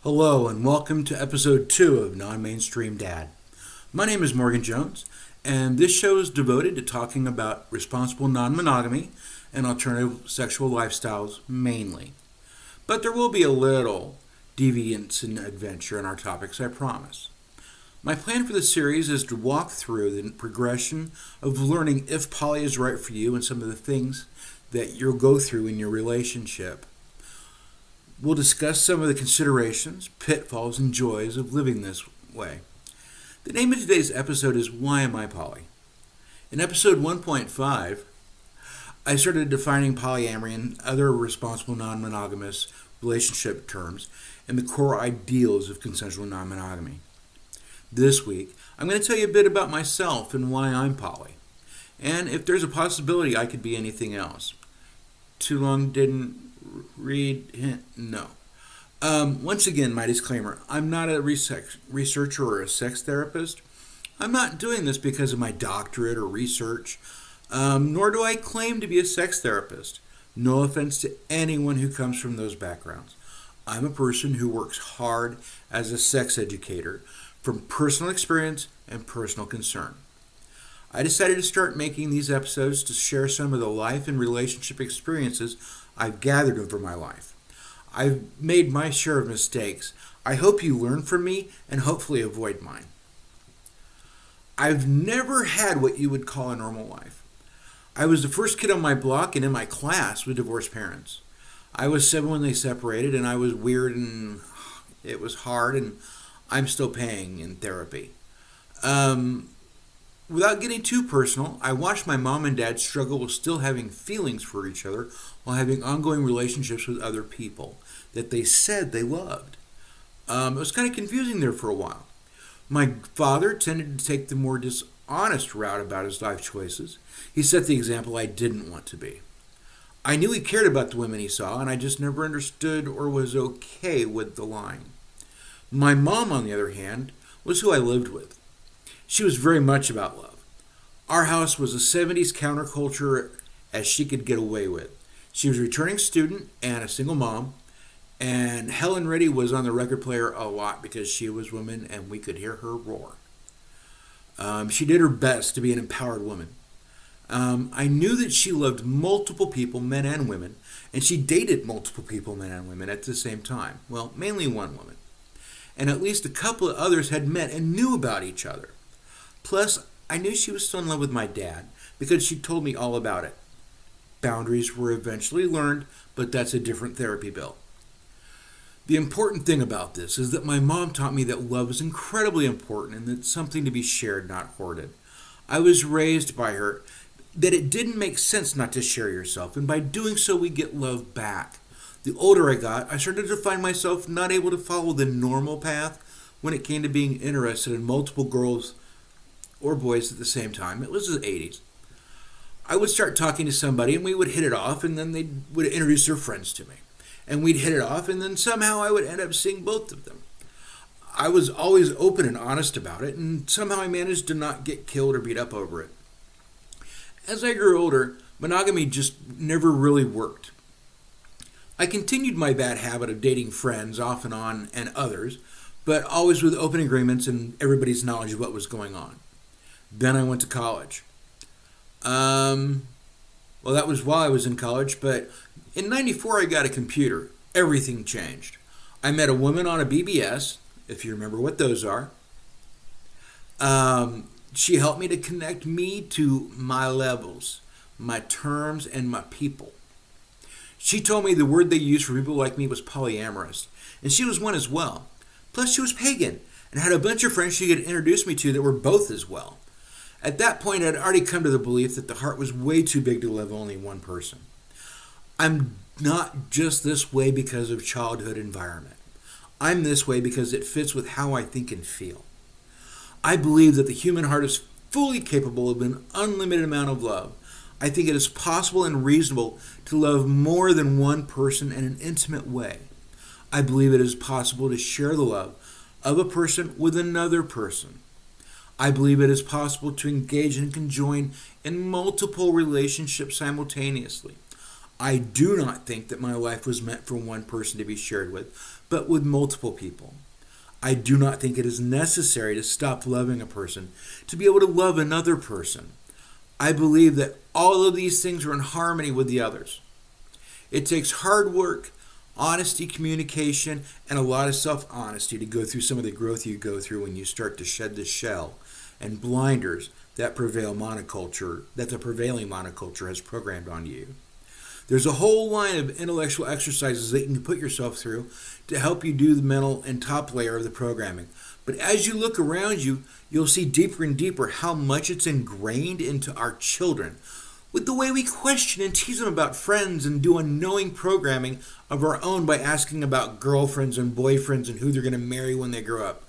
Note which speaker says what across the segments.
Speaker 1: Hello and welcome to episode 2 of Non-Mainstream Dad. My name is Morgan Jones, and this show is devoted to talking about responsible non-monogamy and alternative sexual lifestyles mainly. But there will be a little deviance and adventure in our topics, I promise. My plan for the series is to walk through the progression of learning if poly is right for you and some of the things that you'll go through in your relationship. We'll discuss some of the considerations, pitfalls, and joys of living this way. The name of today's episode is Why Am I Poly? In episode 1.5, I started defining polyamory and other responsible non-monogamous relationship terms and the core ideals of consensual non-monogamy. This week, I'm going to tell you a bit about myself and why I'm poly, and if there's a possibility I could be anything else. Too long didn't read hint? No. Once again, my disclaimer, I'm not a researcher or a sex therapist. I'm not doing this because of my doctorate or research, nor do I claim to be a sex therapist. No offense to anyone who comes from those backgrounds. I'm a person who works hard as a sex educator from personal experience and personal concern. I decided to start making these episodes to share some of the life and relationship experiences I've gathered over my life. I've made my share of mistakes. I hope you learn from me and hopefully avoid mine. I've never had what you would call a normal life. I was the first kid on my block and in my class with divorced parents. I was 7 when they separated, and I was weird and it was hard, and I'm still paying in therapy. Without getting too personal, I watched my mom and dad struggle with still having feelings for each other while having ongoing relationships with other people that they said they loved. It was kind of confusing there for a while. My father tended to take the more dishonest route about his life choices. He set the example I didn't want to be. I knew he cared about the women he saw, and I just never understood or was okay with the line. My mom, on the other hand, was who I lived with. She was very much about love. Our house was a 70s counterculture as she could get away with. She was a returning student and a single mom, and Helen Reddy was on the record player a lot because she was woman and we could hear her roar. She did her best to be an empowered woman. I knew that she loved multiple people, men and women, and she dated multiple people, men and women, at the same time. Well, mainly one woman. And at least a couple of others had met and knew about each other. Plus, I knew she was still in love with my dad because she told me all about it. Boundaries were eventually learned, but that's a different therapy bill. The important thing about this is that my mom taught me that love is incredibly important and that it's something to be shared, not hoarded. I was raised by her that it didn't make sense not to share yourself, and by doing so we get love back. The older I got, I started to find myself not able to follow the normal path when it came to being interested in multiple girls or boys at the same time. It was the 80s. I would start talking to somebody and we would hit it off, and then they would introduce their friends to me. And we'd hit it off, and then somehow I would end up seeing both of them. I was always open and honest about it, and somehow I managed to not get killed or beat up over it. As I grew older, monogamy just never really worked. I continued my bad habit of dating friends off and on and others, but always with open agreements and everybody's knowledge of what was going on. Then I went to college. Well, that was while I was in college, but in '94 I got a computer. Everything changed. I met a woman on a BBS, if you remember what those are. She helped me to connect me to my levels, my terms, and my people. She told me the word they used for people like me was polyamorist, and she was one as well. Plus, she was pagan and had a bunch of friends she could introduce me to that were both as well. At that point, I'd already come to the belief that the heart was way too big to love only one person. I'm not just this way because of childhood environment. I'm this way because it fits with how I think and feel. I believe that the human heart is fully capable of an unlimited amount of love. I think it is possible and reasonable to love more than one person in an intimate way. I believe it is possible to share the love of a person with another person. I believe it is possible to engage and conjoin in multiple relationships simultaneously. I do not think that my life was meant for one person to be shared with, but with multiple people. I do not think it is necessary to stop loving a person to be able to love another person. I believe that all of these things are in harmony with the others. It takes hard work, honesty, communication, and a lot of self-honesty to go through some of the growth you go through when you start to shed the shell and blinders that the prevailing monoculture has programmed on you. There's a whole line of intellectual exercises that you can put yourself through to help you do the mental and top layer of the programming. But as you look around you, you'll see deeper and deeper how much it's ingrained into our children, with the way we question and tease them about friends and do unknowing programming of our own by asking about girlfriends and boyfriends and who they're going to marry when they grow up.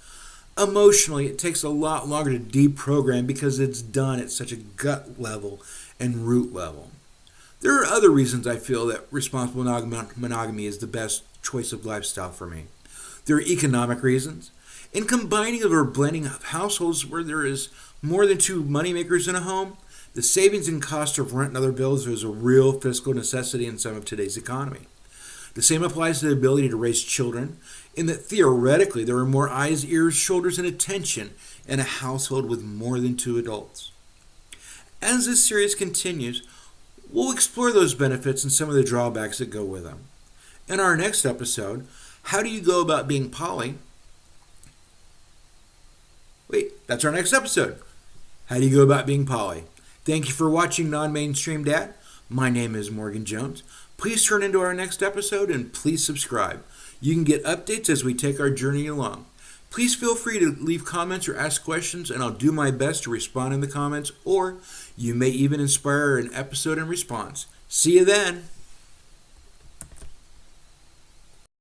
Speaker 1: Emotionally, it takes a lot longer to deprogram because it's done at such a gut level and root level. There are other reasons I feel that responsible monogamy is the best choice of lifestyle for me. There are economic reasons. In combining or blending of households where there is more than two moneymakers in a home, the savings and cost of rent and other bills is a real fiscal necessity in some of today's economy. The same applies to the ability to raise children, in that theoretically there are more eyes, ears, shoulders, and attention in a household with more than two adults. As this series continues, we'll explore those benefits and some of the drawbacks that go with them. In our next episode, how do you go about being poly? That's our next episode. How do you go about being poly? Thank you for watching Non-Mainstream Dad. My name is Morgan Jones. Please turn into our next episode and please subscribe. You can get updates as we take our journey along. Please feel free to leave comments or ask questions, and I'll do my best to respond in the comments, or you may even inspire an episode in response. See you then.